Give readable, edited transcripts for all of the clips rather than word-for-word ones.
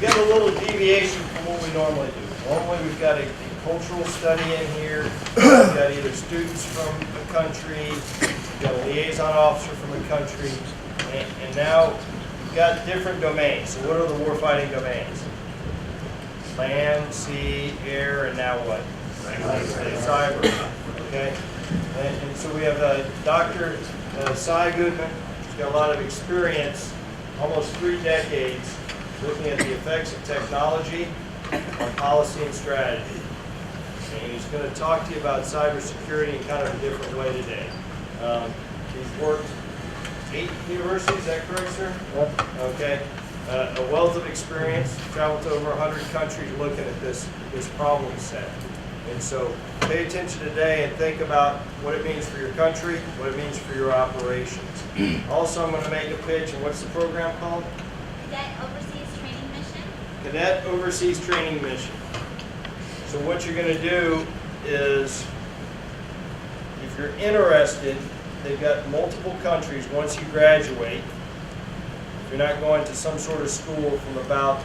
we got a little deviation from what we normally do. Normally we've got a cultural study in here. We've got either students from a country, we've got a liaison officer from a country, and now we've got different domains. So what are the warfighting domains? Land, sea, air, and now what? Cyber. Okay? And so we have Dr. Cy Goodman. She's got a lot of experience, almost 3 decades, looking at the effects of technology on policy and strategy. And he's going to talk to you about cybersecurity in kind of a different way today. He's worked 8 universities, is that correct, sir? Yep. Okay. A wealth of experience, traveled to over 100 countries looking at this problem set. And so pay attention today and think about what it means for your country, what it means for your operations. Also, I'm going to make a pitch, and what's the program called? Cadet Overseas Training Mission. Cadet Overseas Training Mission. So what you're going to do is, if you're interested, they've got multiple countries once you graduate. If you're not going to some sort of school from about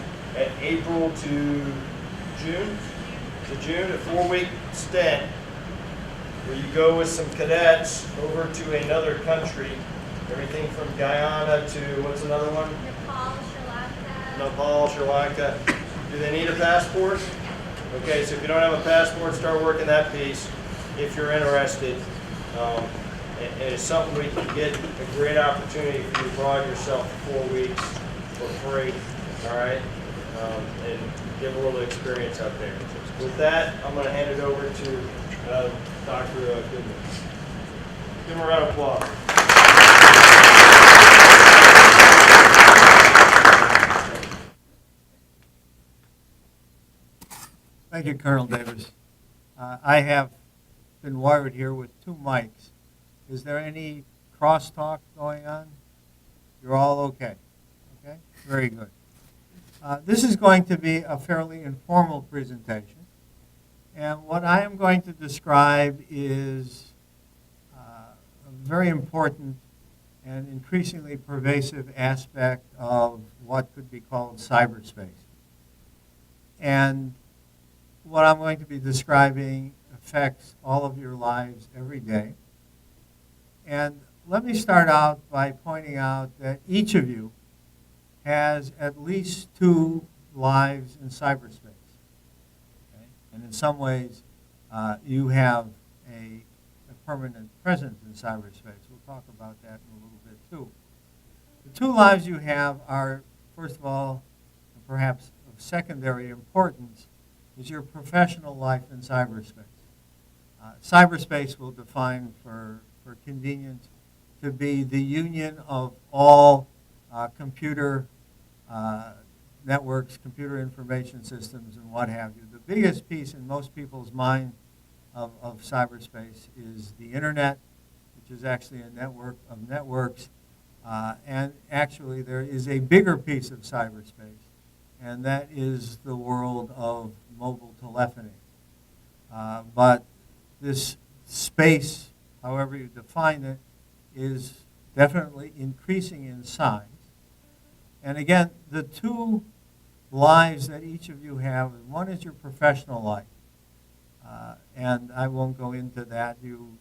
April to June, a 4-week stint where you go with some cadets over to another country, everything from Guyana to, what's another one? Nepal, Sri Lanka. Do they need a passport? Okay, so if you don't have a passport, start working that piece if you're interested. And it's something we can get a great opportunity for you to broaden yourself for 4 weeks for free, all right? And get a little experience out there. With that, I'm going to hand it over to Dr. Goodman. Give him a round of applause. Thank you, Colonel Davis. I have been wired here with 2 mics. Is there any crosstalk going on? You're all okay? Okay, very good. This is going to be a fairly informal presentation. And what I am going to describe is a very important and increasingly pervasive aspect of what could be called cyberspace. And what I'm going to be describing affects all of your lives every day. And let me start out by pointing out that each of you has at least 2 lives in cyberspace. Okay? And in some ways, you have a permanent presence in cyberspace. We'll talk about that in a little bit too. The 2 lives you have are, first of all, and perhaps of secondary importance, is your professional life in cyberspace. Cyberspace will define for convenience to be the union of all computer networks, computer information systems, and what have you. The biggest piece in most people's mind of cyberspace is the internet, which is actually a network of networks. And actually there is a bigger piece of cyberspace, and that is the world of mobile telephony. But this space, however you define it, is definitely increasing in size. And again, the 2 lives that each of you have, one is your professional life. And I won't go into that. You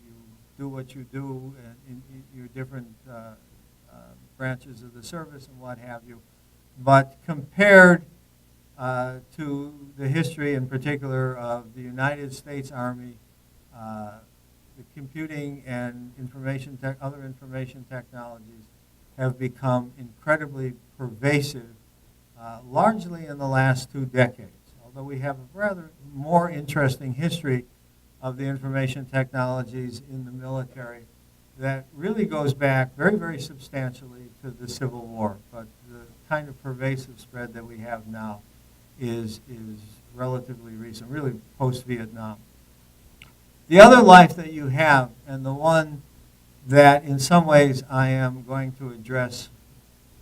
do what you do in your different branches of the service and what have you. But compared to the history in particular of the United States Army, the computing and other information technologies have become incredibly pervasive, largely in the last 2 decades. Although we have a rather more interesting history of the information technologies in the military that really goes back very, very substantially to the Civil War. But the kind of pervasive spread that we have now is relatively recent, really post-Vietnam. The other life that you have, and the one that in some ways I am going to address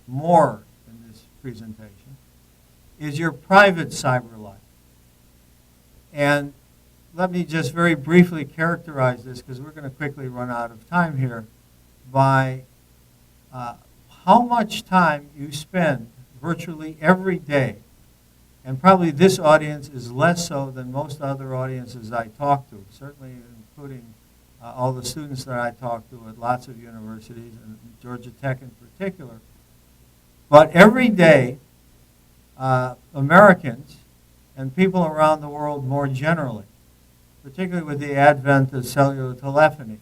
more in this presentation, is your private cyber life. And let me just very briefly characterize this, because we're going to quickly run out of time here, by how much time you spend virtually every day And probably this audience is less so than most other audiences I talk to, certainly including all the students that I talk to at lots of universities, and Georgia Tech in particular. But every day, Americans and people around the world more generally, particularly with the advent of cellular telephony,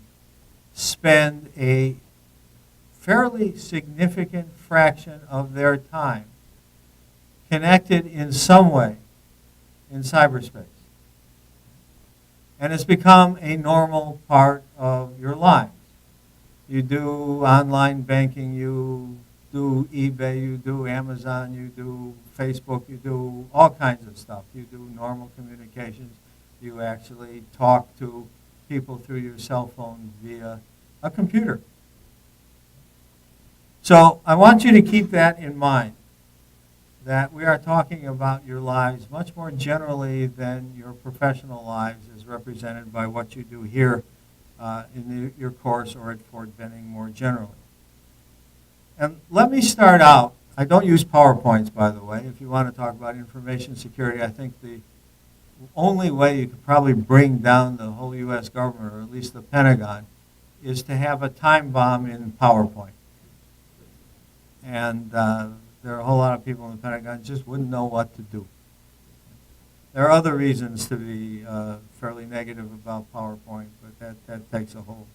spend a fairly significant fraction of their time connected in some way in cyberspace. And it's become a normal part of your lives. You do online banking, you do eBay, you do Amazon, you do Facebook, you do all kinds of stuff. You do normal communications. You actually talk to people through your cell phone via a computer. So I want you to keep that in mind, that we are talking about your lives much more generally than your professional lives as represented by what you do here in your course or at Fort Benning more generally. And let me start out. I don't use PowerPoints, by the way. If you want to talk about information security, I think the only way you could probably bring down the whole U.S. government, or at least the Pentagon, is to have a time bomb in PowerPoint. And there are a whole lot of people in the Pentagon just wouldn't know what to do. There are other reasons to be fairly negative about PowerPoint, but that takes a whole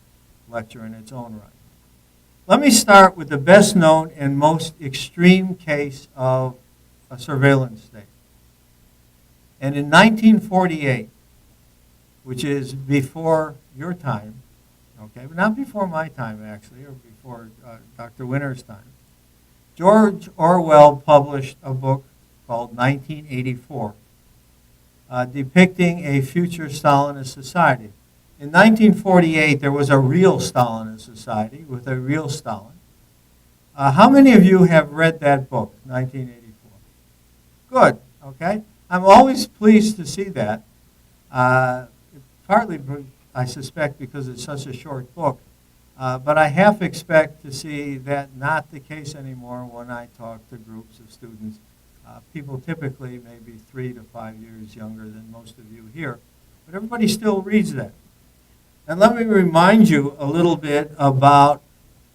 lecture in its own right. Let me start with the best known and most extreme case of a surveillance state. And in 1948, which is before your time, okay, but not before my time actually, or before Dr. Winter's time, George Orwell published a book called 1984, depicting a future Stalinist society. In 1948, there was a real Stalinist society with a real Stalin. How many of you have read that book, 1984? Good, okay. I'm always pleased to see that, partly, I suspect, because it's such a short book. But I half expect to see that not the case anymore when I talk to groups of students, people typically maybe 3 to 5 years younger than most of you here, but everybody still reads that. And let me remind you a little bit about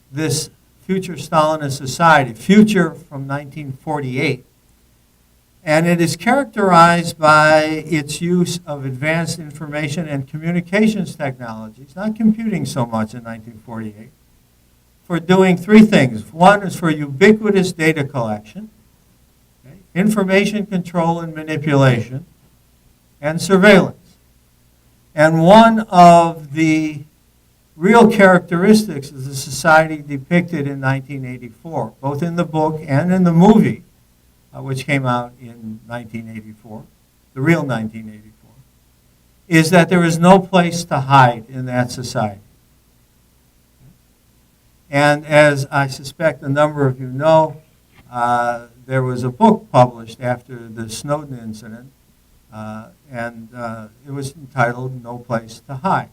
this future Stalinist society, future from 1948. And it is characterized by its use of advanced information and communications technologies, not computing so much in 1948, for doing three things. One is for ubiquitous data collection, okay, information control and manipulation, and surveillance. And one of the real characteristics of the society depicted in 1984, both in the book and in the movie, which came out in 1984, the real 1984, is that there is no place to hide in that society. And as I suspect a number of you know, there was a book published after the Snowden incident, and it was entitled No Place to Hide.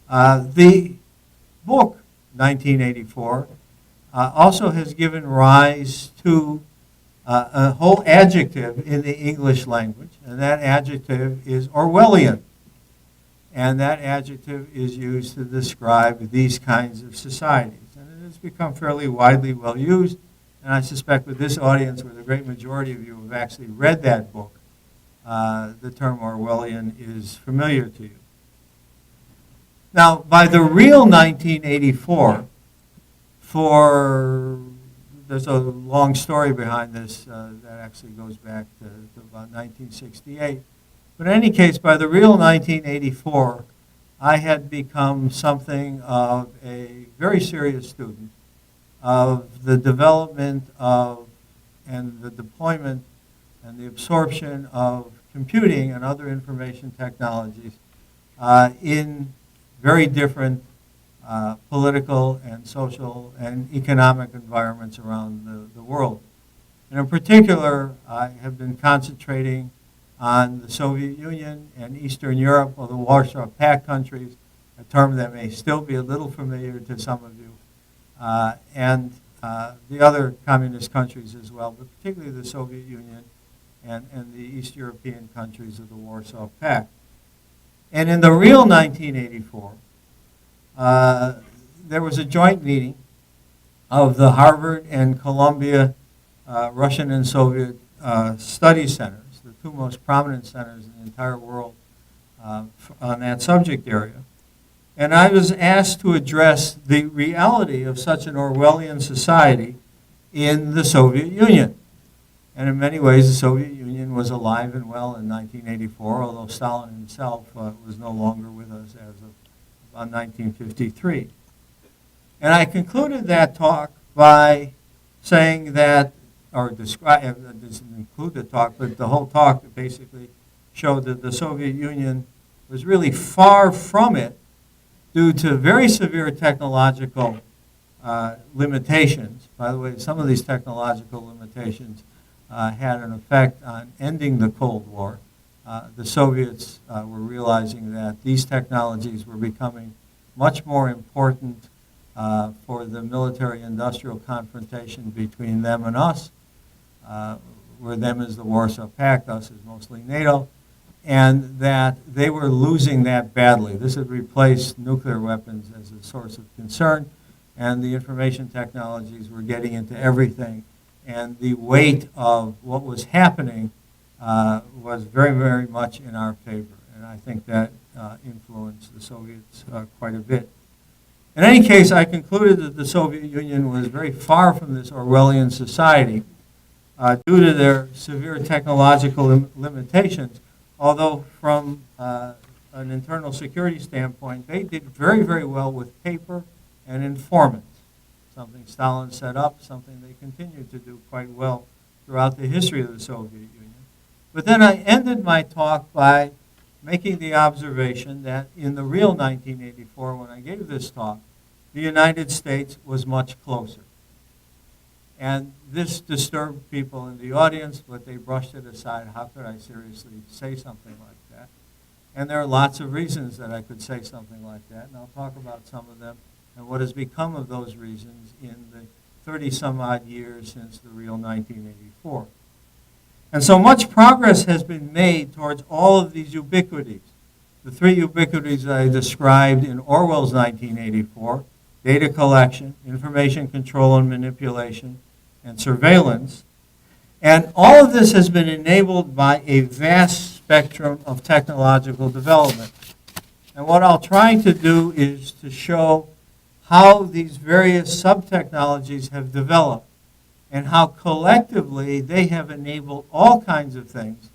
The book, 1984, also has given rise to a whole adjective in the English language, and that adjective is Orwellian. And that adjective is used to describe these kinds of societies. And it has become fairly widely well used, and I suspect with this audience, where the great majority of you have actually read that book, the term Orwellian is familiar to you. Now, by the real 1984, there's a long story behind this that actually goes back to about 1968. But in any case, by the real 1984, I had become something of a very serious student of the development of and the deployment and the absorption of computing and other information technologies in very different political and social and economic environments around the world. And in particular, I have been concentrating on the Soviet Union and Eastern Europe, or the Warsaw Pact countries, a term that may still be a little familiar to some of you, and the other communist countries as well, but particularly the Soviet Union and the East European countries of the Warsaw Pact. And in the real 1984, there was a joint meeting of the Harvard and Columbia Russian and Soviet study centers, the two most prominent centers in the entire world on that subject area. And I was asked to address the reality of such an Orwellian society in the Soviet Union. And in many ways, the Soviet Union was alive and well in 1984, although Stalin himself was no longer with us as of about 1953. And I concluded that talk by saying that, or describe, it doesn't include the talk, but the whole talk basically showed that the Soviet Union was really far from it due to very severe technological limitations. By the way, some of these technological limitations had an effect on ending the Cold War. The Soviets were realizing that these technologies were becoming much more important for the military-industrial confrontation between them and us, where them is the Warsaw Pact, us is mostly NATO, and that they were losing that badly. This had replaced nuclear weapons as a source of concern, and the information technologies were getting into everything, and the weight of what was happening was very, very much in our favor, and I think that influenced the Soviets quite a bit. In any case, I concluded that the Soviet Union was very far from this Orwellian society due to their severe technological limitations, although from an internal security standpoint, they did very, very well with paper and informants, something Stalin set up, something they continued to do quite well throughout the history of the Soviet Union. But then I ended my talk by making the observation that in the real 1984, when I gave this talk, the United States was much closer. And this disturbed people in the audience, but they brushed it aside. How could I seriously say something like that? And there are lots of reasons that I could say something like that, and I'll talk about some of them and what has become of those reasons in the 30-some-odd years since the real 1984. And so much progress has been made towards all of these ubiquities. The three ubiquities I described in Orwell's 1984, data collection, information control and manipulation, and surveillance. And all of this has been enabled by a vast spectrum of technological development. And what I'll try to do is to show how these various sub-technologies have developed and how collectively they have enabled all kinds of things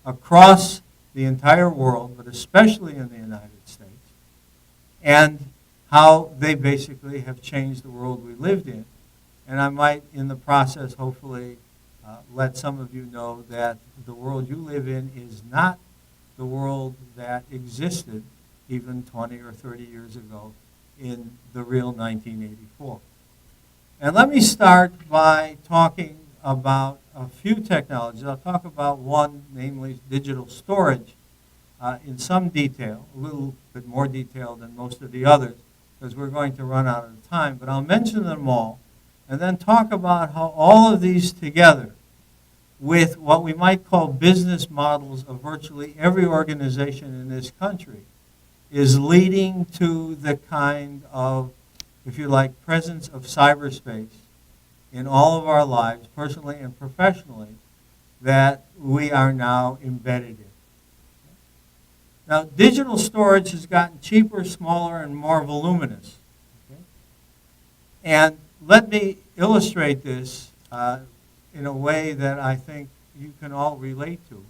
across the entire world, but especially in the United States, and how they basically have changed the world we lived in. And I might, in the process, hopefully let some of you know that the world you live in is not the world that existed even 20 or 30 years ago in the real 1984. And let me start by talking about a few technologies. I'll talk about one, namely digital storage, in some detail, a little bit more detail than most of the others, because we're going to run out of time. But I'll mention them all, and then talk about how all of these together with what we might call business models of virtually every organization in this country is leading to the kind of, if you like, presence of cyberspace in all of our lives, personally and professionally, that we are now embedded in. Now, digital storage has gotten cheaper, smaller, and more voluminous. Okay? And let me illustrate this in a way that I think you can all relate to.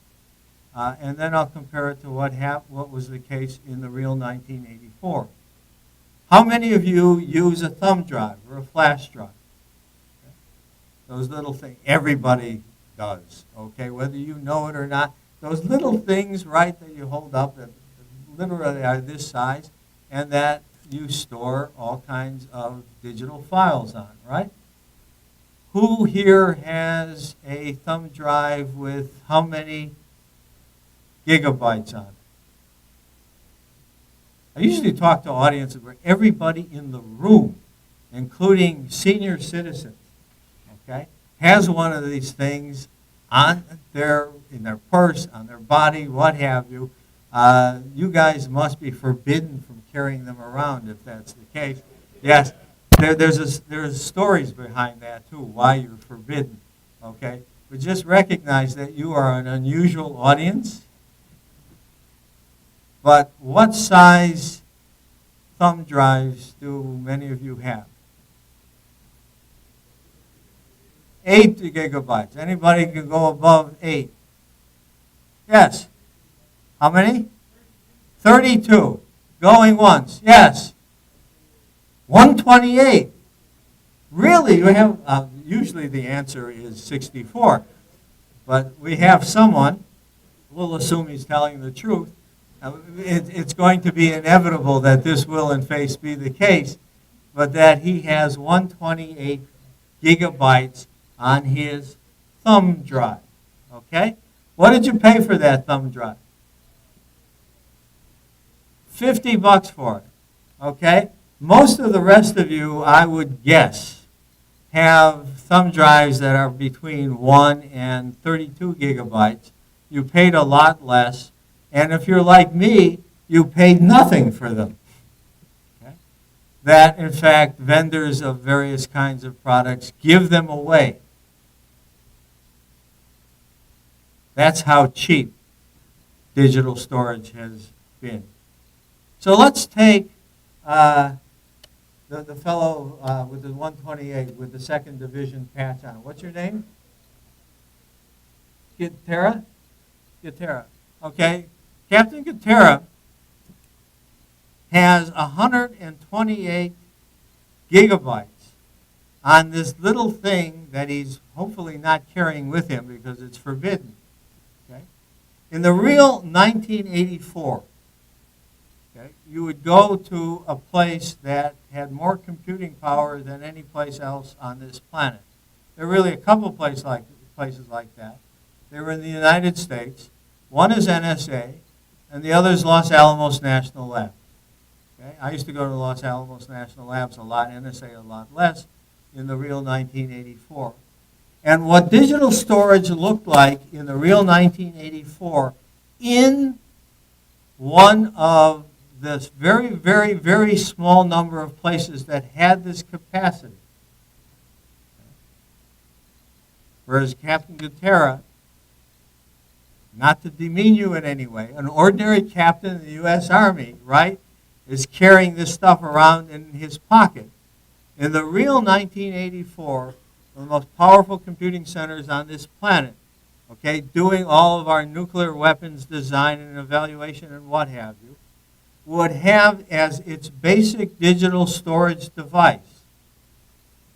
And then I'll compare it to what was the case in the real 1984. How many of you use a thumb drive or a flash drive? Okay. Those little things, everybody does, okay, whether you know it or not. Those little things, right, that you hold up that literally are this size and that you store all kinds of digital files on, right? Who here has a thumb drive with how many gigabytes on it? I usually talk to audiences where everybody in the room, including senior citizens, okay, has one of these things, in their purse, on their body, what have you. You guys must be forbidden from carrying them around if that's the case. Yes, there's stories behind that too, why you're forbidden. Okay, but just recognize that you are an unusual audience. But what size thumb drives do many of you have? 8 gigabytes. Anybody can go above 8? Yes. How many? 32. Going once. Yes. 128. Really? You have, usually the answer is 64. But we have someone, we'll assume he's telling the truth. It's going to be inevitable that this will in fact be the case, but that he has 128 gigabytes on his thumb drive. Okay? What did you pay for that thumb drive? $50 for it. Okay? Most of the rest of you, I would guess, have thumb drives that are between 1 and 32 gigabytes. You paid a lot less. And if you're like me, you paid nothing for them. Okay? That, in fact, vendors of various kinds of products give them away. That's how cheap digital storage has been. So let's take the fellow with the 128 with the second division patch on. What's your name? Gutera? Okay. Captain Gutera has 128 gigabytes on this little thing that he's hopefully not carrying with him because it's forbidden. Okay? In the real 1984, okay, you would go to a place that had more computing power than any place else on this planet. There are really a couple places like that. They were in the United States. One is NSA, and the other is Los Alamos National Lab. Okay? I used to go to Los Alamos National Labs a lot, NSA a lot less, in the real 1984. And what digital storage looked like in the real 1984 in one of this very, very, very small number of places that had this capacity. Whereas Captain Gutera, not to demean you in any way, an ordinary captain in the U.S. Army, right, is carrying this stuff around in his pocket. In the real 1984, one of the most powerful computing centers on this planet, okay, doing all of our nuclear weapons design and evaluation and what have you, would have as its basic digital storage device.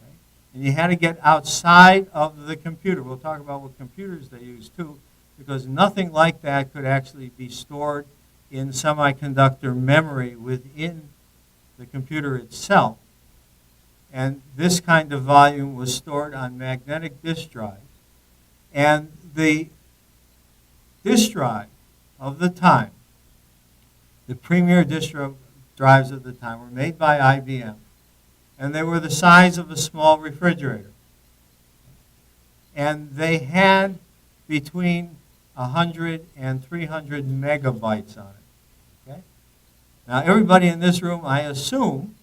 Okay? And you had to get outside of the computer. We'll talk about what computers they use too, because nothing like that could actually be stored in semiconductor memory within the computer itself. And this kind of volume was stored on magnetic disk drives. And the disk drive of the time, the premier disk drives of the time, were made by IBM. And they were the size of a small refrigerator. And they had between 100 and 300 megabytes on it. Okay? Now, everybody in this room, I assume,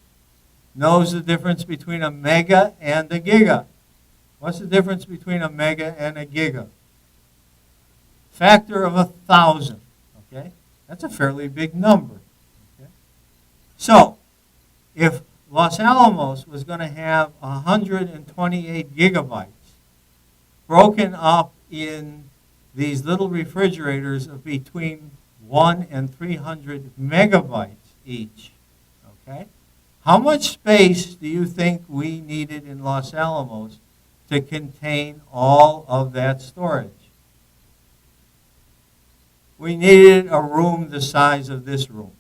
knows the difference between a mega and a giga. What's the difference between a mega and a giga? Factor of 1,000. Okay? That's a fairly big number. Okay? So, if Los Alamos was going to have 128 gigabytes broken up in these little refrigerators of between 1 and 300 megabytes each, okay? How much space do you think we needed in Los Alamos to contain all of that storage? We needed a room the size of this room.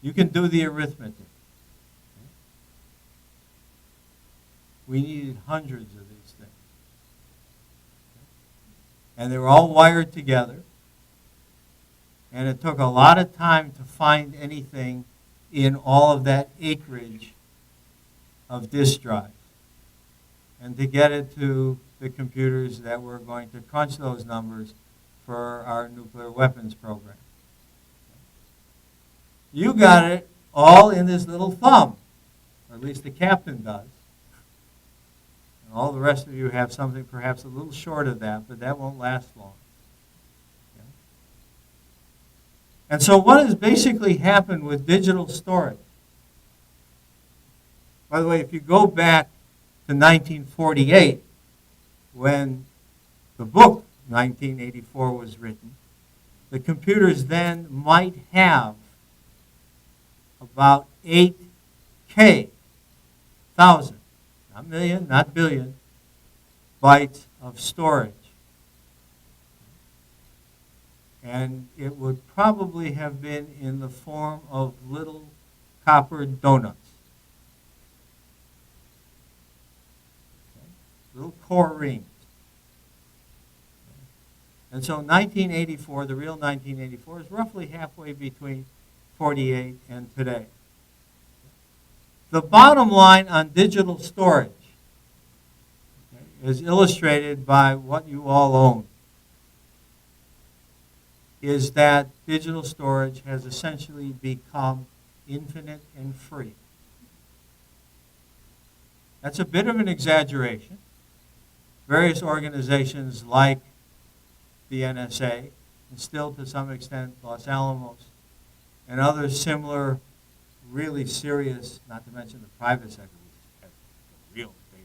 You can do the arithmetic. We needed hundreds of these things. And they were all wired together. And it took a lot of time to find anything in all of that acreage of disk drive. And to get it to the computers that were going to crunch those numbers for our nuclear weapons program. You got it all in this little thumb, or at least the captain does. And all the rest of you have something perhaps a little short of that, but that won't last long. Okay? And so what has basically happened with digital storage? By the way, if you go back to 1948, when the book 1984 was written, the computers then might have about 8K, thousand, not million, not billion, bytes of storage. And it would probably have been in the form of little copper donuts. Little core rings. And so 1984, the real 1984, is roughly halfway between 48 and today. The bottom line on digital storage is illustrated by what you all own, is that digital storage has essentially become infinite and free. That's a bit of an exaggeration. Various organizations like the NSA, and still to some extent Los Alamos, and other similar, really serious, not to mention the private sector, which has real data.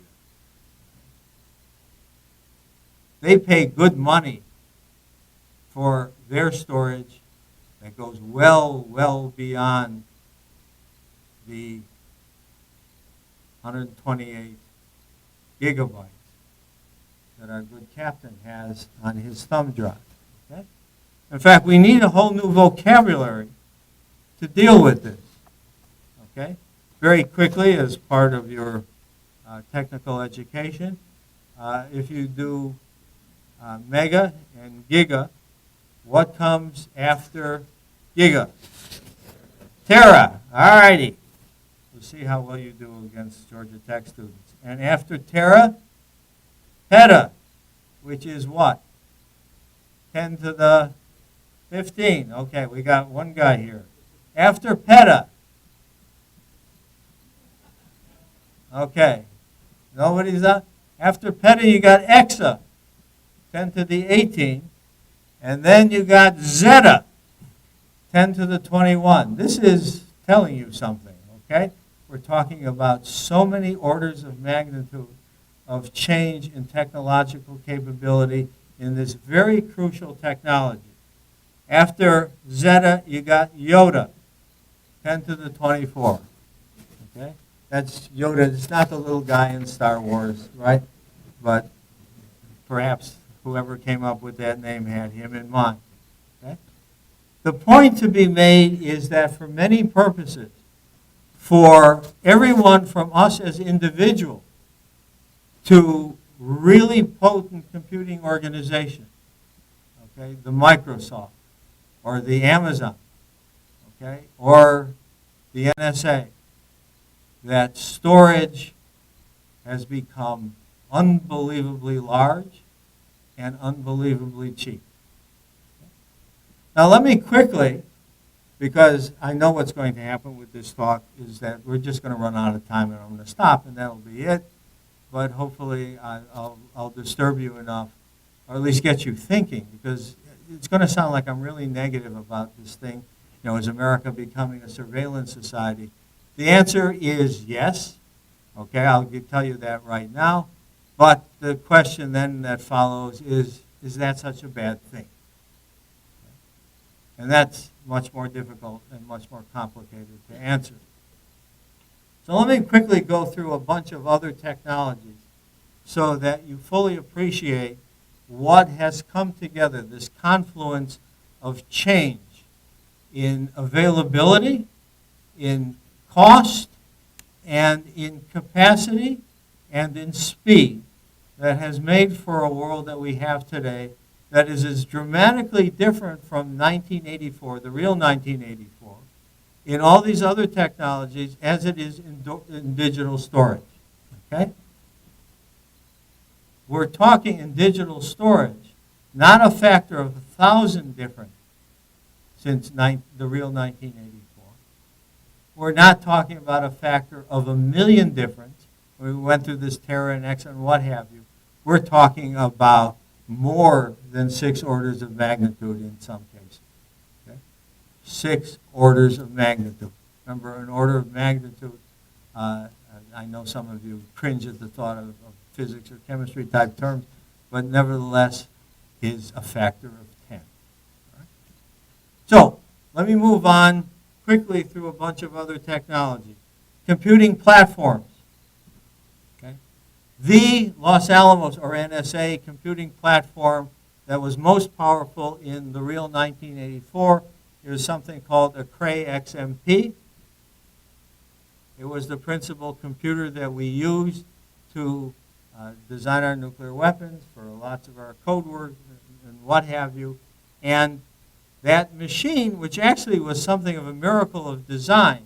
They pay good money for their storage that goes well, well beyond the 128 gigabytes that our good captain has on his thumb drive. Okay? In fact, we need a whole new vocabulary to deal with this. Okay? Very quickly, as part of your technical education, if you do mega and giga, what comes after giga? Tera. All righty. We'll see how well you do against Georgia Tech students. And after tera, peta, which is what? 10 to the 15. Okay, we got one guy here. After peta. Okay. Nobody's up? After peta, you got exa, 10 to the 18. And then you got zeta, 10 to the 21. This is telling you something, okay? We're talking about so many orders of magnitude of change in technological capability in this very crucial technology. After zeta, you got Yoda, 10 to the 24. Okay? That's Yoda. It's not the little guy in Star Wars, right? But perhaps whoever came up with that name had him in mind. Okay? The point to be made is that for many purposes, for everyone from us as individuals to really potent computing organizations, okay, the Microsoft or the Amazon, okay, or the NSA, that storage has become unbelievably large and unbelievably cheap. Now let me quickly, because I know what's going to happen with this talk, is that we're just going to run out of time and I'm going to stop and that'll be it. But hopefully I'll disturb you enough, or at least get you thinking, because it's going to sound like I'm really negative about this thing. You know, is America becoming a surveillance society? The answer is yes. Okay, I'll tell you that right now. But the question then that follows is that such a bad thing? And that's much more difficult and much more complicated to answer. So let me quickly go through a bunch of other technologies so that you fully appreciate what has come together, this confluence of change in availability, in cost, and in capacity, and in speed that has made for a world that we have today that is as dramatically different from 1984, the real 1984, in all these other technologies as it is in digital storage. Okay? we're talking in digital storage, not a factor of 1,000 different since the real 1984. We're not talking about a factor of 1,000,000 difference. We went through this Terra and X and what have you. We're talking about more than 6 orders of magnitude in some cases. Okay? 6 orders of magnitude. Remember, an order of magnitude, I know some of you cringe at the thought of physics or chemistry type terms, but nevertheless is a factor of 10. All right? So let me move on quickly through a bunch of other technology. Computing platforms. Okay? The Los Alamos, or NSA, computing platform that was most powerful in the real 1984 is something called a Cray XMP. It was the principal computer that we used to design our nuclear weapons, for lots of our code work and what have you. And that machine, which actually was something of a miracle of design,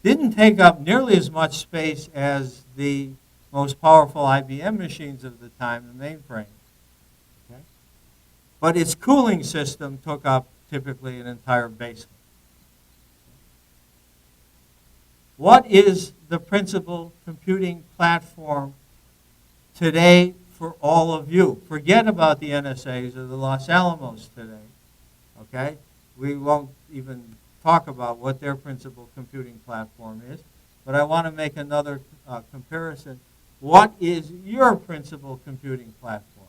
didn't take up nearly as much space as the most powerful IBM machines of the time, the mainframe. Okay? But its cooling system took up typically an entire basement. What is the principal computing platform today for all of you? Forget about the NSAs or the Los Alamos today, okay? We won't even talk about what their principal computing platform is, but I want to make another comparison. What is your principal computing platform?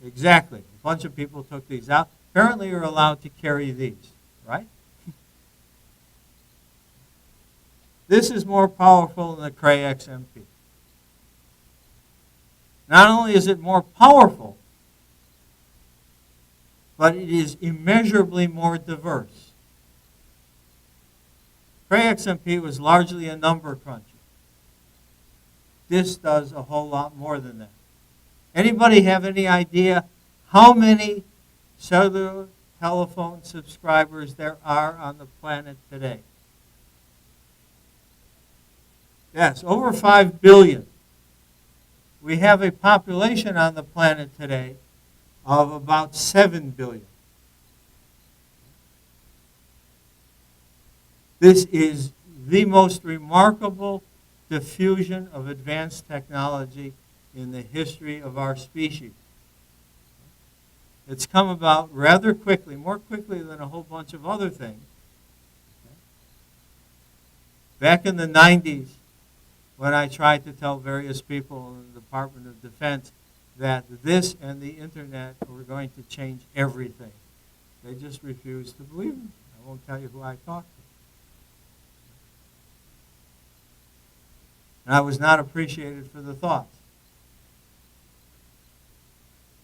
Exactly. A bunch of people took these out. Apparently you're allowed to carry these, right? This is more powerful than the Cray XMP. Not only is it more powerful, but it is immeasurably more diverse. Cray XMP was largely a number cruncher. This does a whole lot more than that. Anybody have any idea how many cellular telephone subscribers there are on the planet today? Yes, over 5 billion. We have a population on the planet today of about 7 billion. This is the most remarkable diffusion of advanced technology in the history of our species. It's come about rather quickly, more quickly than a whole bunch of other things. Back in the 90s, when I tried to tell various people in the Department of Defense that this and the internet were going to change everything, they just refused to believe me. I won't tell you who I talked to. And I was not appreciated for the thoughts.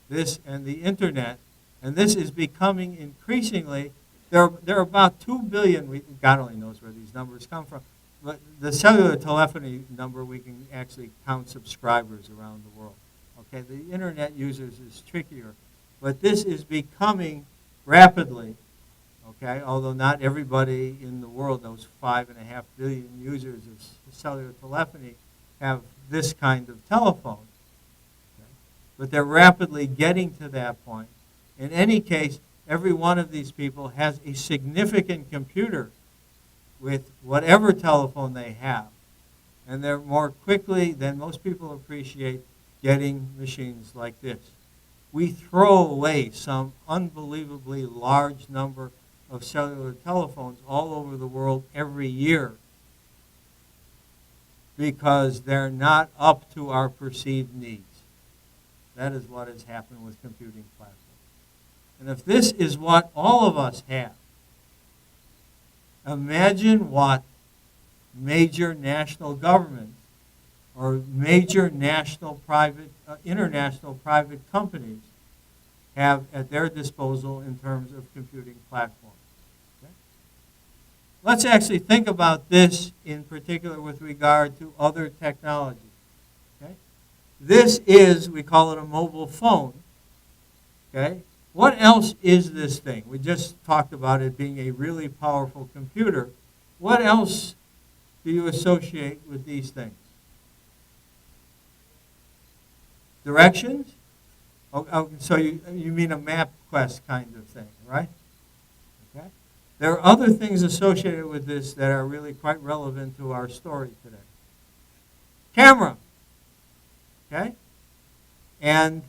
This and the internet, and this is becoming increasingly, there are about 2 billion, God only knows where these numbers come from, but the cellular telephony number, we can actually count subscribers around the world. Okay, the internet users is trickier, but this is becoming rapidly, okay, although not everybody in the world, those 5.5 billion users of cellular telephony, have this kind of telephone. Okay? But they're rapidly getting to that point. In any case, every one of these people has a significant computer with whatever telephone they have. And they're more quickly than most people appreciate getting machines like this. We throw away some unbelievably large number of cellular telephones all over the world every year because they're not up to our perceived needs. That is what has happened with computing platforms. And if this is what all of us have, imagine what major national governments or major national private, international private companies have at their disposal in terms of computing platforms. Okay? Let's actually think about this in particular with regard to other technologies. Okay? This is, we call it a mobile phone. Okay? What else is this thing? We just talked about it being a really powerful computer. What else do you associate with these things? Directions? Oh, so you mean a MapQuest kind of thing, right? Okay. There are other things associated with this that are really quite relevant to our story today. Camera. Okay? And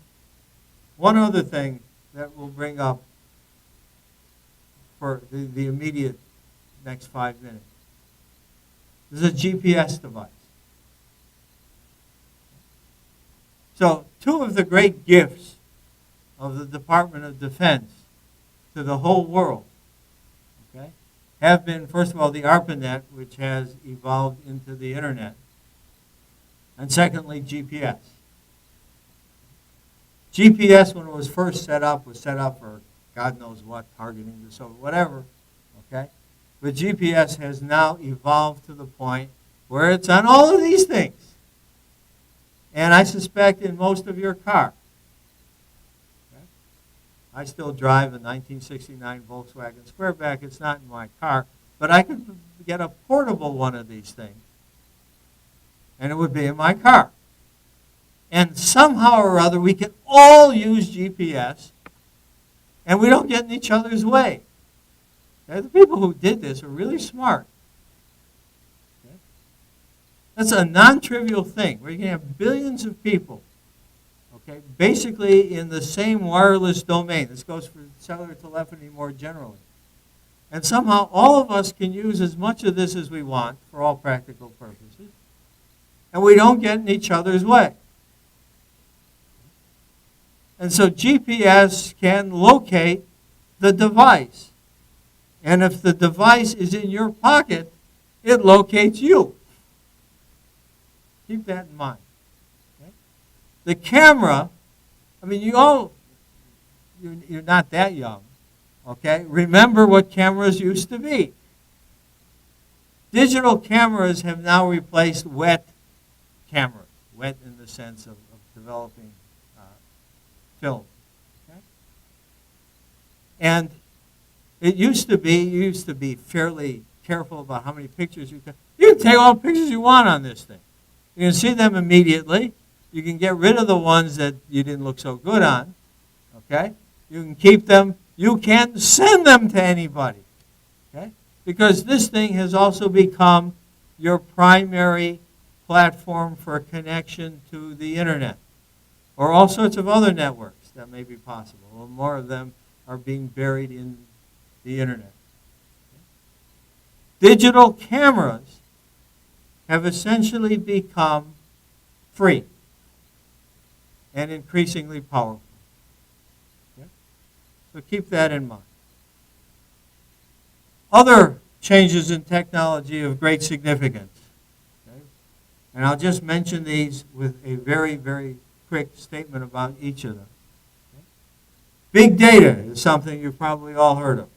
one other thing that we'll bring up for the immediate next 5 minutes. This is a GPS device. So, two of the great gifts of the Department of Defense to the whole world, okay, have been, first of all, the ARPANET, which has evolved into the Internet, and secondly, GPS. GPS, when it was first set up, was set up for God knows what, targeting the Soviet, whatever, okay? But GPS has now evolved to the point where it's on all of these things. And I suspect in most of your car. Okay? I still drive a 1969 Volkswagen Squareback. It's not in my car, but I could get a portable one of these things, and it would be in my car. And somehow or other, we can all use GPS, and we don't get in each other's way. Okay? The people who did this are really smart. Okay? That's a non-trivial thing, where you can have billions of people, okay, basically in the same wireless domain. This goes for cellular telephony more generally. And somehow all of us can use as much of this as we want for all practical purposes, and we don't get in each other's way. And so GPS can locate the device. And if the device is in your pocket, it locates you. Keep that in mind. Okay? The camera, I mean, you're not that young, okay? Remember what cameras used to be. Digital cameras have now replaced wet cameras, wet in the sense of developing film. Okay? And it used to be, you used to be fairly careful about how many pictures you could. You can take all the pictures you want on this thing. You can see them immediately. You can get rid of the ones that you didn't look so good on. Okay? You can keep them. You can't send them to anybody. Okay? Because this thing has also become your primary platform for connection to the internet, or all sorts of other networks that may be possible. Well, more of them are being buried in the internet. Digital cameras have essentially become free and increasingly powerful. Okay? So keep that in mind. Other changes in technology of great significance. Okay? And I'll just mention these with a very, very quick statement about each of them. Okay? Big data is something you've probably all heard of.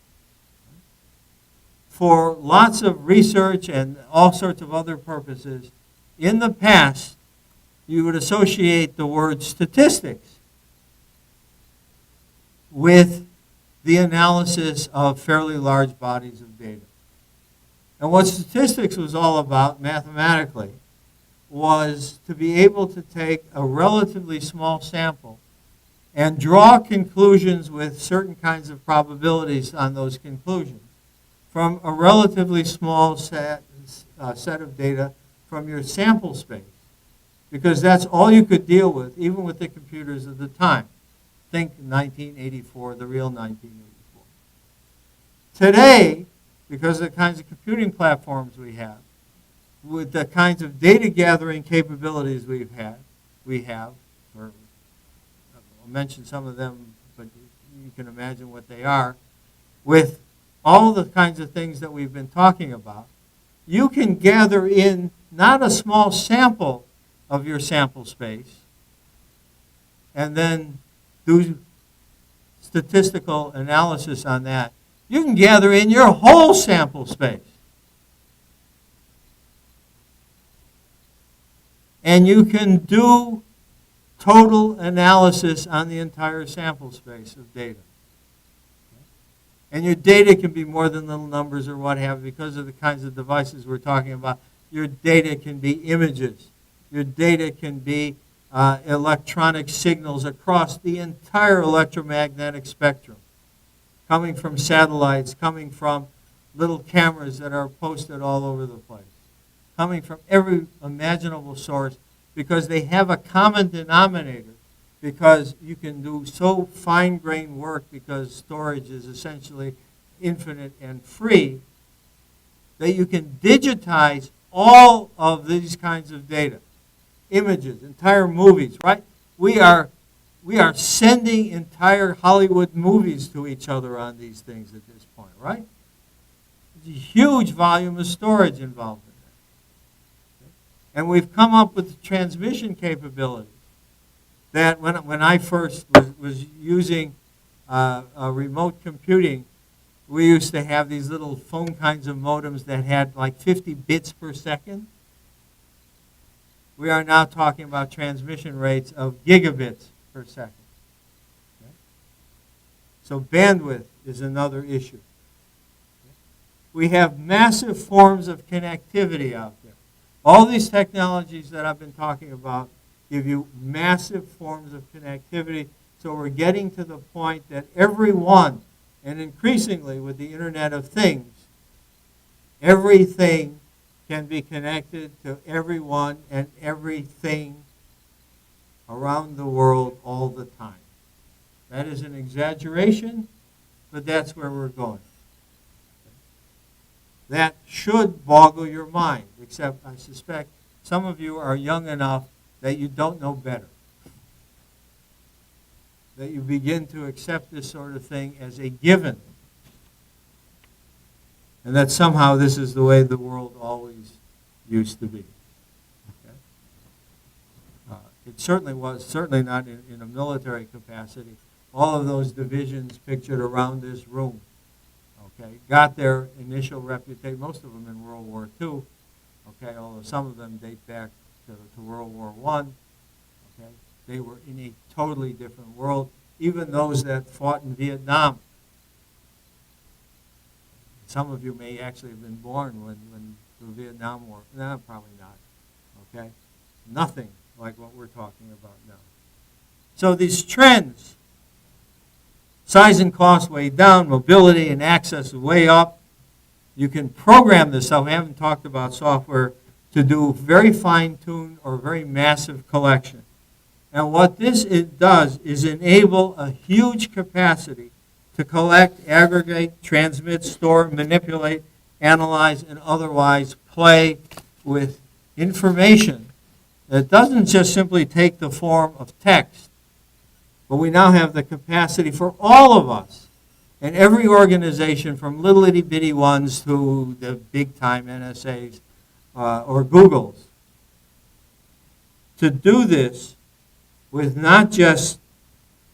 For lots of research and all sorts of other purposes, in the past, you would associate the word statistics with the analysis of fairly large bodies of data. And what statistics was all about mathematically was to be able to take a relatively small sample and draw conclusions with certain kinds of probabilities on those conclusions from a relatively small set of data from your sample space, because that's all you could deal with, even with the computers of the time. Think 1984, the real 1984. Today, because of the kinds of computing platforms we have, with the kinds of data gathering capabilities we have, or I'll mention some of them, but you can imagine what they are, with all the kinds of things that we've been talking about, you can gather in not a small sample of your sample space and then do statistical analysis on that. You can gather in your whole sample space. And you can do total analysis on the entire sample space of data. And your data can be more than little numbers or what have you, because of the kinds of devices we're talking about. Your data can be images. Your data can be electronic signals across the entire electromagnetic spectrum, coming from satellites, coming from little cameras that are posted all over the place, coming from every imaginable source, because they have a common denominator, because you can do so fine-grained work because storage is essentially infinite and free, that you can digitize all of these kinds of data, images, entire movies, right? We are sending entire Hollywood movies to each other on these things at this point, right? There's a huge volume of storage involved in that. Okay? And we've come up with transmission capabilities that when I first was using remote computing, we used to have these little phone kinds of modems that had like 50 bits per second. We are now talking about transmission rates of gigabits per second. Okay? So bandwidth is another issue. Okay? We have massive forms of connectivity out there. All these technologies that I've been talking about give you massive forms of connectivity. So we're getting to the point that everyone, and increasingly with the Internet of Things, everything can be connected to everyone and everything around the world all the time. That is an exaggeration, but that's where we're going. That should boggle your mind, except I suspect some of you are young enough that you don't know better. That you begin to accept this sort of thing as a given. And that somehow this is the way the world always used to be. Okay? It certainly was, certainly not in a military capacity. All of those divisions pictured around this room, okay, got their initial reputation, most of them in World War II, okay, although some of them date back to World War I. Okay? They were in a totally different world. Even those that fought in Vietnam. Some of you may actually have been born when the Vietnam War. No, probably not. Okay? Nothing like what we're talking about now. So these trends, size and cost way down, mobility and access way up. You can program this stuff. We haven't talked about software to do very fine-tuned or very massive collection. And what this does is enable a huge capacity to collect, aggregate, transmit, store, manipulate, analyze, and otherwise play with information that doesn't just simply take the form of text, but we now have the capacity for all of us and every organization, from little itty-bitty ones to the big-time NSAs or Googles, to do this with not just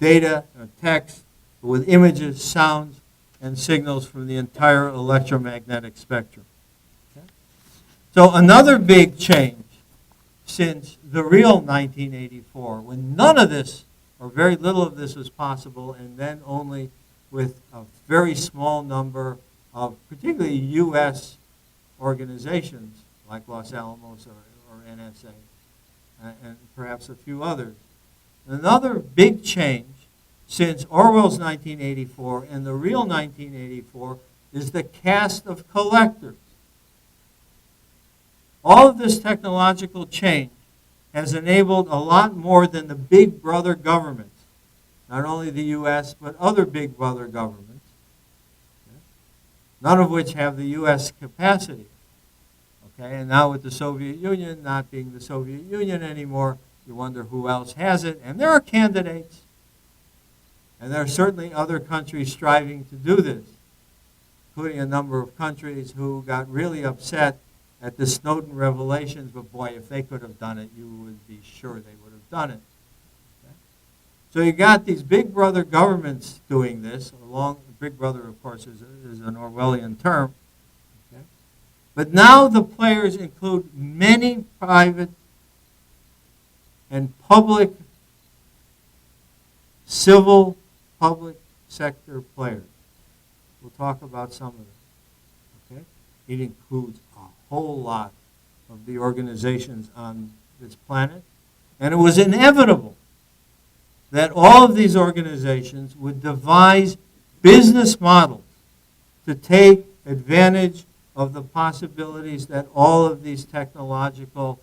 data or text, but with images, sounds, and signals from the entire electromagnetic spectrum. Okay? So another big change since the real 1984, when none of this, or very little of this, was possible, and then only with a very small number of particularly U.S. organizations like Los Alamos or NSA, and perhaps a few others. Another big change since Orwell's 1984 and the real 1984 is the cast of collectors. All of this technological change has enabled a lot more than the big brother governments, not only the U.S., but other big brother governments, none of which have the U.S. capacity. Okay, and now with the Soviet Union not being the Soviet Union anymore, you wonder who else has it. And there are candidates. And there are certainly other countries striving to do this, including a number of countries who got really upset at the Snowden revelations. But boy, if they could have done it, you would be sure they would have done it. Okay? So you got these big brother governments doing this. Big brother, of course, is an Orwellian term. Okay? But now the players include many private and public, civil, public sector players. We'll talk about some of them. Okay? It includes a whole lot of the organizations on this planet. And it was inevitable that all of these organizations would devise business models to take advantage of the possibilities that all of these technological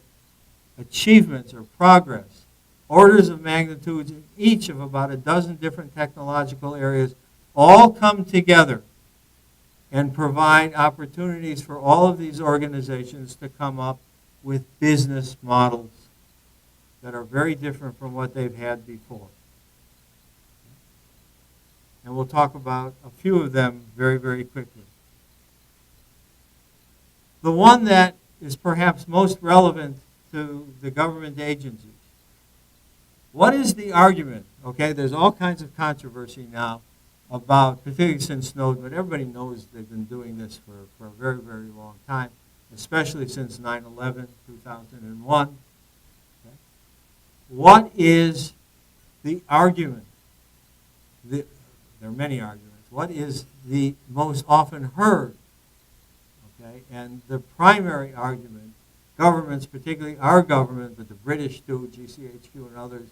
achievements or progress, orders of magnitude in each of about a dozen different technological areas, all come together and provide opportunities for all of these organizations to come up with business models that are very different from what they've had before. And we'll talk about a few of them very, very quickly. The one that is perhaps most relevant to the government agencies. What is the argument? Okay, there's all kinds of controversy now about, particularly since Snowden, but everybody knows they've been doing this for a very, very long time, especially since 9/11, 2001. Okay. What is the argument? There are many arguments. What is the most often heard? Okay, and the primary argument, governments, particularly our government, but the British too, GCHQ and others,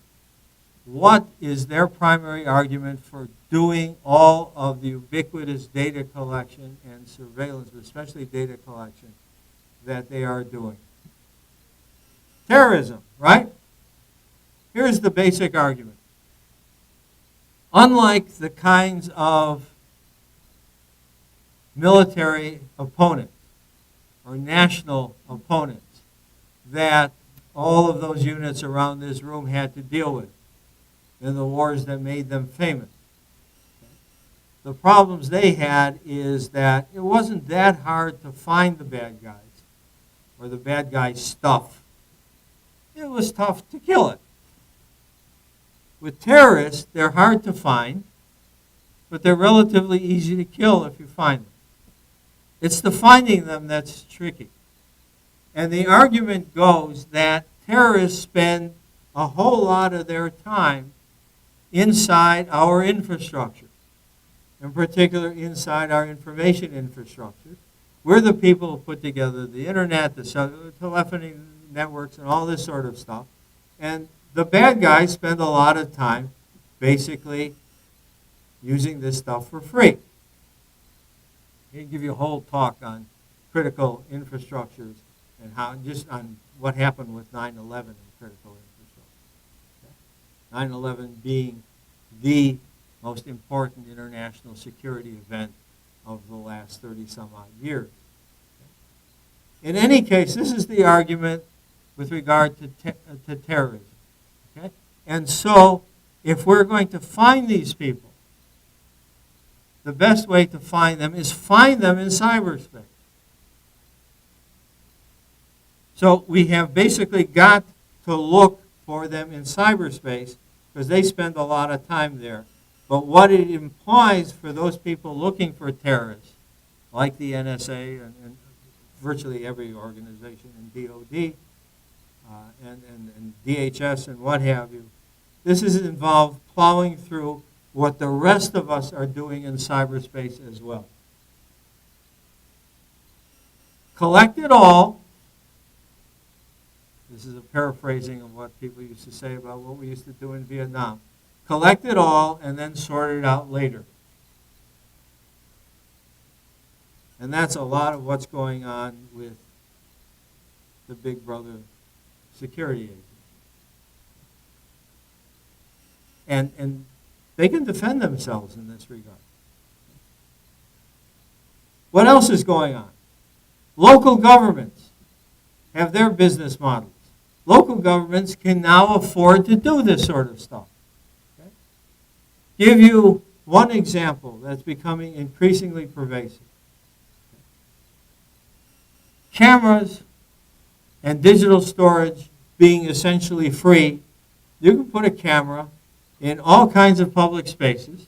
what is their primary argument for doing all of the ubiquitous data collection and surveillance, but especially data collection, that they are doing? Terrorism, right? Here's the basic argument. Unlike the kinds of military opponents or national opponents that all of those units around this room had to deal with in the wars that made them famous, the problems they had is that it wasn't that hard to find the bad guys or the bad guys' stuff. It was tough to kill it. With terrorists, they're hard to find, but they're relatively easy to kill if you find them. It's the finding them that's tricky. And the argument goes that terrorists spend a whole lot of their time inside our infrastructure, in particular inside our information infrastructure. We're the people who put together the internet, the telephony networks, and all this sort of stuff. And the bad guys spend a lot of time basically using this stuff for free. I can give you a whole talk on critical infrastructures and how, just on what happened with 9/11 and critical infrastructure. 9/11 being the most important international security event of the last 30-some-odd years. In any case, this is the argument with regard to terrorism. Okay? And so, if we're going to find these people, the best way to find them is find them in cyberspace. So we have basically got to look for them in cyberspace because they spend a lot of time there. But what it implies for those people looking for terrorists, like the NSA and virtually every organization in DOD and DHS and what have you, this is involved plowing through what the rest of us are doing in cyberspace as well. Collect it all. This is a paraphrasing of what people used to say about what we used to do in Vietnam. Collect it all and then sort it out later. And that's a lot of what's going on with the Big Brother security agency. And they can defend themselves in this regard. What else is going on? Local governments have their business models. Local governments can now afford to do this sort of stuff. Okay? Give you one example that's becoming increasingly pervasive. Cameras and digital storage being essentially free, you can put a camera in all kinds of public spaces,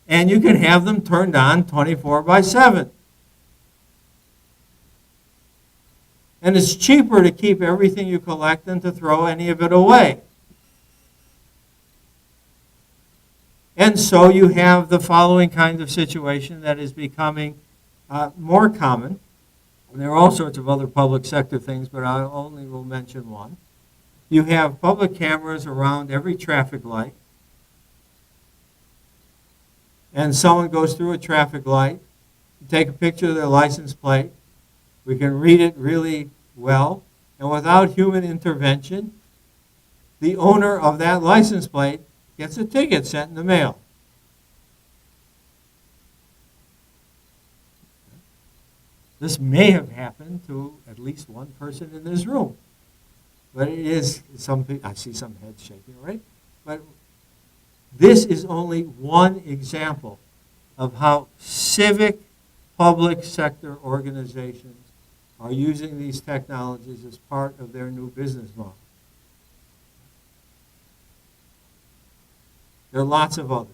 and you can have them turned on 24/7. And it's cheaper to keep everything you collect than to throw any of it away. And so you have the following kind of situation that is becoming more common. And there are all sorts of other public sector things, but I only will mention one. You have public cameras around every traffic light. And someone goes through a traffic light, you take a picture of their license plate. We can read it really well. And without human intervention, the owner of that license plate gets a ticket sent in the mail. This may have happened to at least one person in this room. But it is, I see some heads shaking, right? But this is only one example of how civic public sector organizations are using these technologies as part of their new business model. There are lots of others.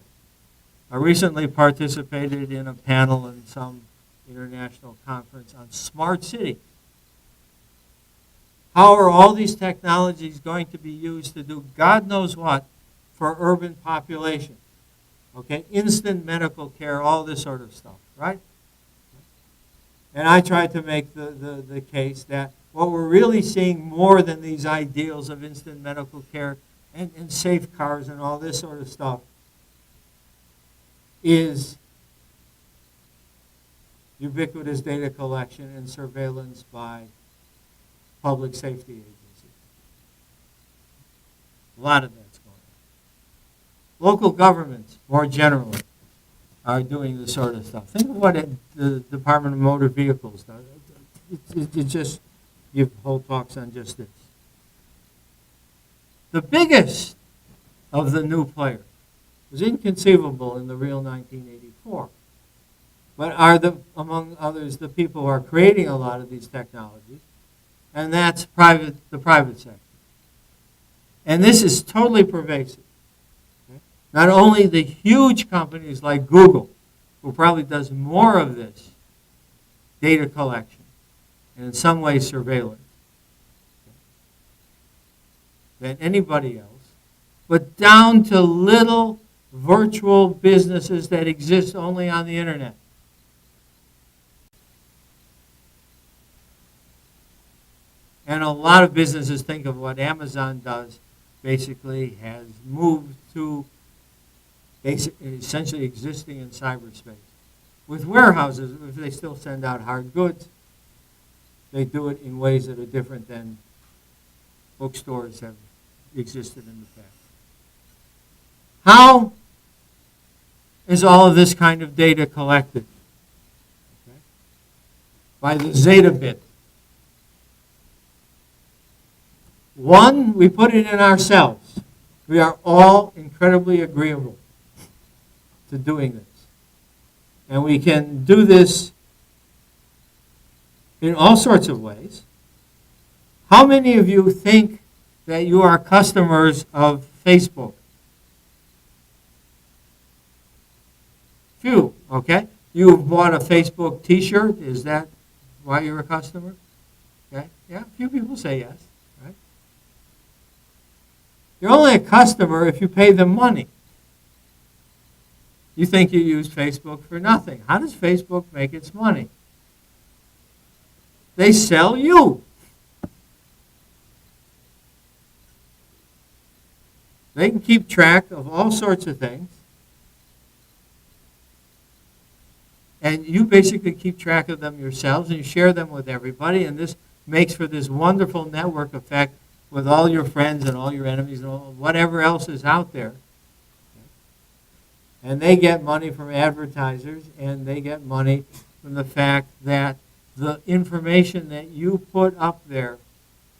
I recently participated in a panel in some international conference on smart cities. How are all these technologies going to be used to do God knows what for urban population? Okay, instant medical care, all this sort of stuff, right? And I tried to make the case that what we're really seeing more than these ideals of instant medical care and safe cars and all this sort of stuff is ubiquitous data collection and surveillance by public safety agencies. A lot of that's going on. Local governments, more generally, are doing this sort of stuff. Think of what the Department of Motor Vehicles does. It just give whole talks on just this. The biggest of the new players was inconceivable in the real 1984, but are, among others, the people who are creating a lot of these technologies, and that's the private sector. And this is totally pervasive. Okay? Not only the huge companies like Google, who probably does more of this data collection, and in some ways surveillance, than anybody else, but down to little virtual businesses that exist only on the internet. And a lot of businesses think of what Amazon does, basically has moved to essentially existing in cyberspace. With warehouses, if they still send out hard goods, they do it in ways that are different than bookstores have existed in the past. How is all of this kind of data collected? Okay. By the zeta bit. One, we put it in ourselves. We are all incredibly agreeable to doing this. And we can do this in all sorts of ways. How many of you think that you are customers of Facebook? Few, okay? You've bought a Facebook t-shirt. Is that why you're a customer? Okay? Yeah, a few people say yes. Right? You're only a customer if you pay them money. You think you use Facebook for nothing. How does Facebook make its money? They sell you. They can keep track of all sorts of things. And you basically keep track of them yourselves and you share them with everybody. And this makes for this wonderful network effect with all your friends and all your enemies and all, whatever else is out there. And they get money from advertisers, and they get money from the fact that the information that you put up there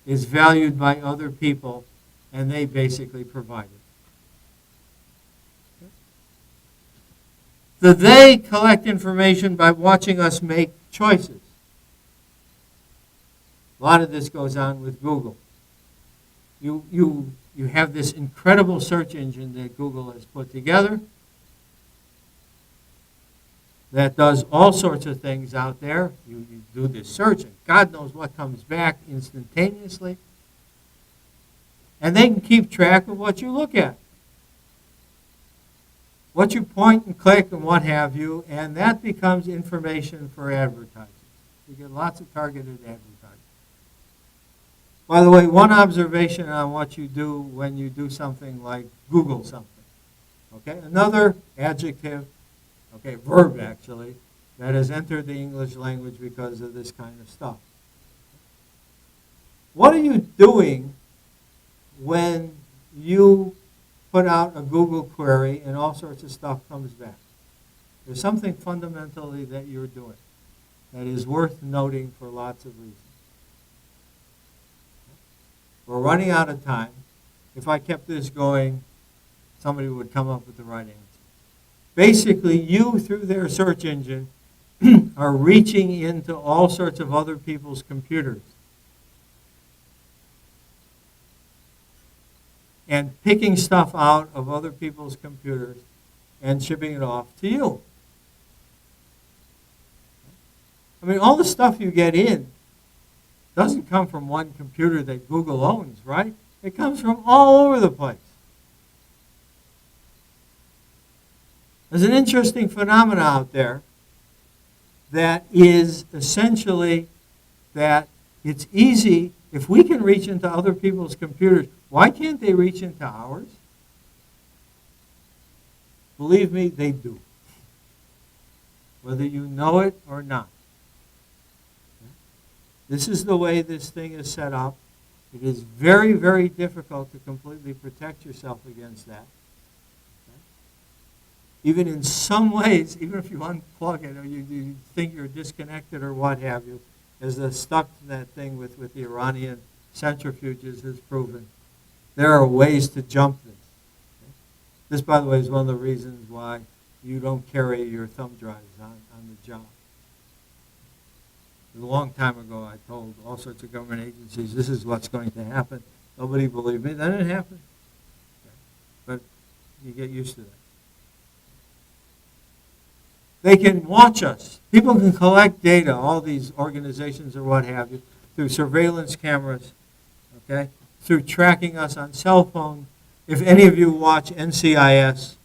is valued by other people, and they basically provide it. Okay. So they collect information by watching us make choices. A lot of this goes on with Google. You have this incredible search engine that Google has put together that does all sorts of things out there. You do this search, and God knows what comes back instantaneously. And they can keep track of what you look at, what you point and click and what have you, and that becomes information for advertising. You get lots of targeted advertising. By the way, one observation on what you do when you do something like Google something. Okay, another adjective, okay, verb actually, that has entered the English language because of this kind of stuff. What are you doing when you put out a Google query and all sorts of stuff comes back? There's something fundamentally that you're doing that is worth noting for lots of reasons. We're running out of time. If I kept this going, somebody would come up with the right answer. Basically, you, through their search engine, are reaching into all sorts of other people's computers and picking stuff out of other people's computers and shipping it off to you. I mean, all the stuff you get in doesn't come from one computer that Google owns, right? It comes from all over the place. There's an interesting phenomenon out there that is essentially that it's easy, if we can reach into other people's computers, why can't they reach into ours? Believe me, they do. Whether you know it or not. This is the way this thing is set up. It is very, very difficult to completely protect yourself against that. Even in some ways, even if you unplug it or you think you're disconnected or what have you, as the stuck to that thing with the Iranian centrifuges has proven, there are ways to jump this. This, by the way, is one of the reasons why you don't carry your thumb drives on the job. A long time ago, I told all sorts of government agencies, this is what's going to happen. Nobody believed me. That didn't happen. But you get used to that. They can watch us. People can collect data, all these organizations or what have you, through surveillance cameras, okay, through tracking us on cell phone. If any of you watch NCIS,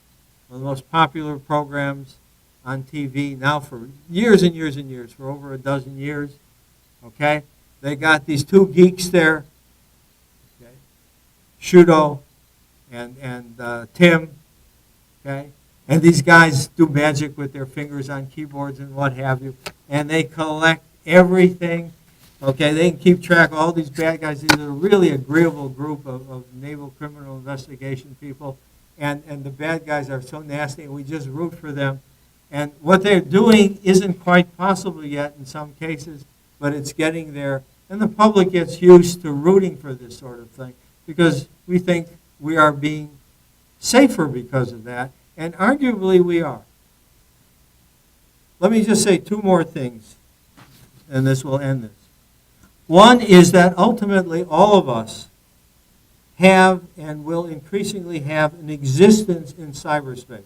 one of the most popular programs on TV now for years and years and years, for over a dozen years, okay, they got these two geeks there, okay, Shudo and Tim, okay, and these guys do magic with their fingers on keyboards and what have you, and they collect everything. Okay, they can keep track of all these bad guys. These are a really agreeable group of naval criminal investigation people, and the bad guys are so nasty, and we just root for them. And what they're doing isn't quite possible yet in some cases, but it's getting there. And the public gets used to rooting for this sort of thing because we think we are being safer because of that. And arguably we are. Let me just say two more things, and this will end this. One is that ultimately all of us have and will increasingly have an existence in cyberspace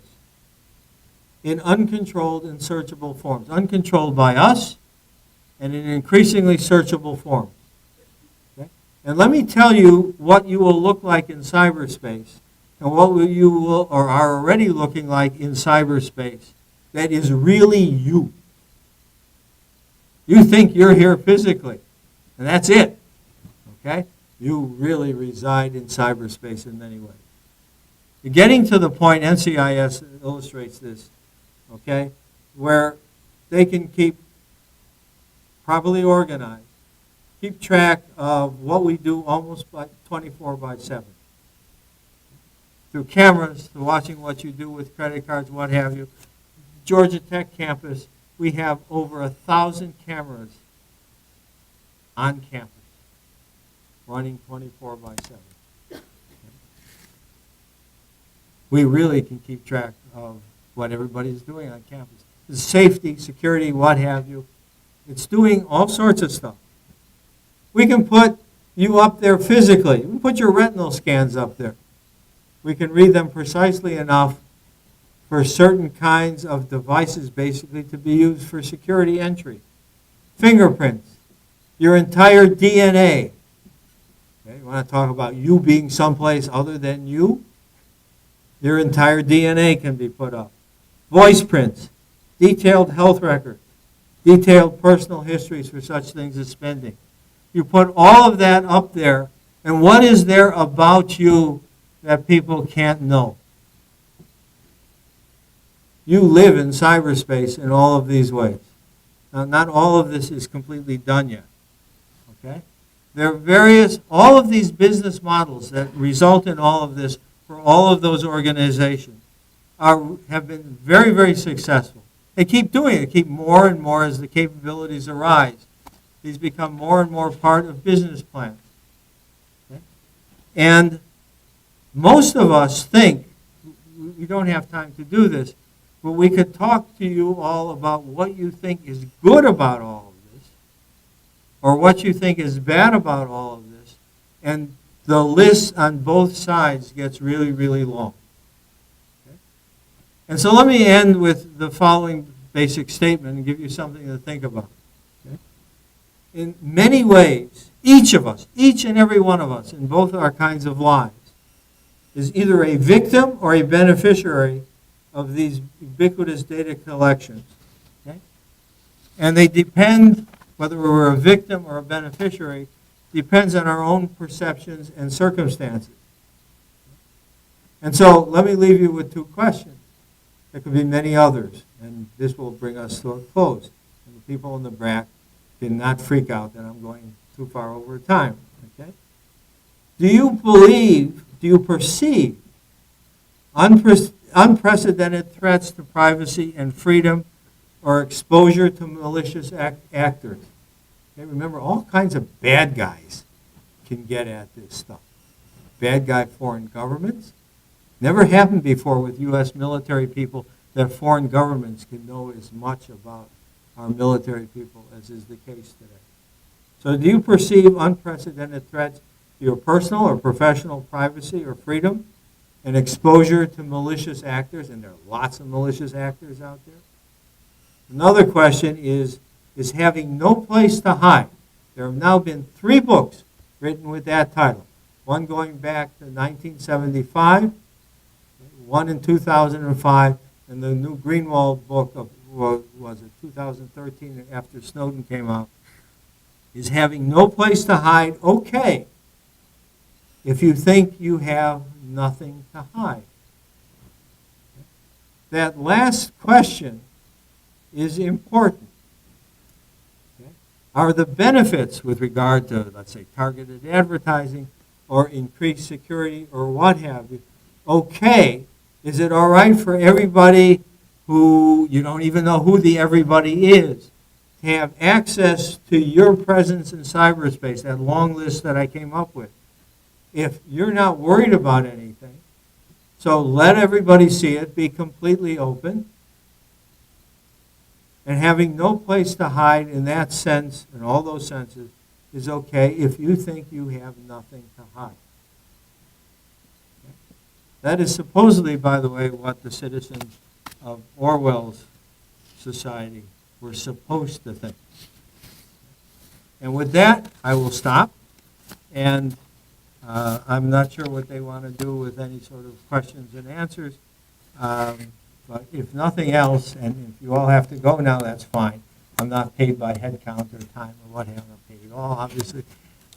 in uncontrolled and searchable forms. Uncontrolled by us and in increasingly searchable forms. Okay? And let me tell you what you will look like in cyberspace and what you will or are already looking like in cyberspace that is really you. You think you're here physically, and that's it. Okay? You really reside in cyberspace in many ways. You're getting to the point, NCIS illustrates this, okay, where they can keep properly organized, keep track of what we do almost by 24/7. Through cameras, to watching what you do with credit cards, what have you. Georgia Tech campus, we have over 1,000 cameras on campus, running 24/7. We really can keep track of what everybody's doing on campus. The safety, security, what have you. It's doing all sorts of stuff. We can put you up there physically. We can put your retinal scans up there. We can read them precisely enough for certain kinds of devices basically to be used for security entry. Fingerprints, your entire DNA. Okay, you want to talk about you being someplace other than you? Your entire DNA can be put up. Voice prints, detailed health records, detailed personal histories for such things as spending. You put all of that up there, and what is there about you that people can't know? You live in cyberspace in all of these ways. Now, not all of this is completely done yet. Okay? There are all of these business models that result in all of this for all of those organizations have been very, very successful. They keep doing it. They keep more and more as the capabilities arise. These become more and more part of business plans. Okay? And most of us think, we don't have time to do this, but we could talk to you all about what you think is good about all of this, or what you think is bad about all of this, and the list on both sides gets really, really long. Okay? And so let me end with the following basic statement and give you something to think about. Okay? In many ways, each of us, each and every one of us, in both our kinds of lives, is either a victim or a beneficiary of these ubiquitous data collections. Okay? And they depend, whether we're a victim or a beneficiary, depends on our own perceptions and circumstances. And so let me leave you with two questions. There could be many others, and this will bring us to a close. And the people in the back can not freak out that I'm going too far over time. Okay? Do you perceive unprecedented threats to privacy and freedom or exposure to malicious actors? Okay, remember, all kinds of bad guys can get at this stuff. Bad guy foreign governments. Never happened before with U.S. military people that foreign governments can know as much about our military people as is the case today. So do you perceive unprecedented threats to your personal or professional privacy or freedom and exposure to malicious actors? And there are lots of malicious actors out there. Another question is having no place to hide. There have now been 3 books written with that title. One going back to 1975, one in 2005, and the new Greenwald book of, was it 2013 after Snowden came out, is having no place to hide okay if you think you have nothing to hide? That last question is important. Okay? Are the benefits with regard to, let's say, targeted advertising or increased security or what have you, okay? Is it all right for everybody who you don't even know who the everybody is to have access to your presence in cyberspace, that long list that I came up with? If you're not worried about anything, so let everybody see it, be completely open, and having no place to hide in that sense, in all those senses, is okay if you think you have nothing to hide. Okay? That is supposedly, by the way, what the citizens of Orwell's society were supposed to think. And with that, I will stop. And I'm not sure what they want to do with any sort of questions and answers. But if nothing else, and if you all have to go now, that's fine. I'm not paid by head count or time or what have I'm not paid at all, obviously.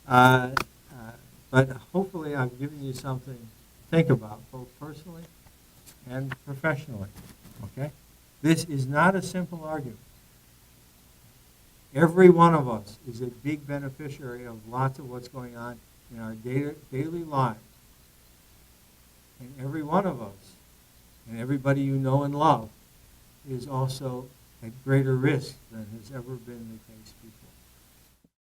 But hopefully I've given you something to think about, both personally and professionally. Okay? This is not a simple argument. Every one of us is a big beneficiary of lots of what's going on in our daily lives. And every one of us, and everybody you know and love, is also at greater risk than has ever been the case before.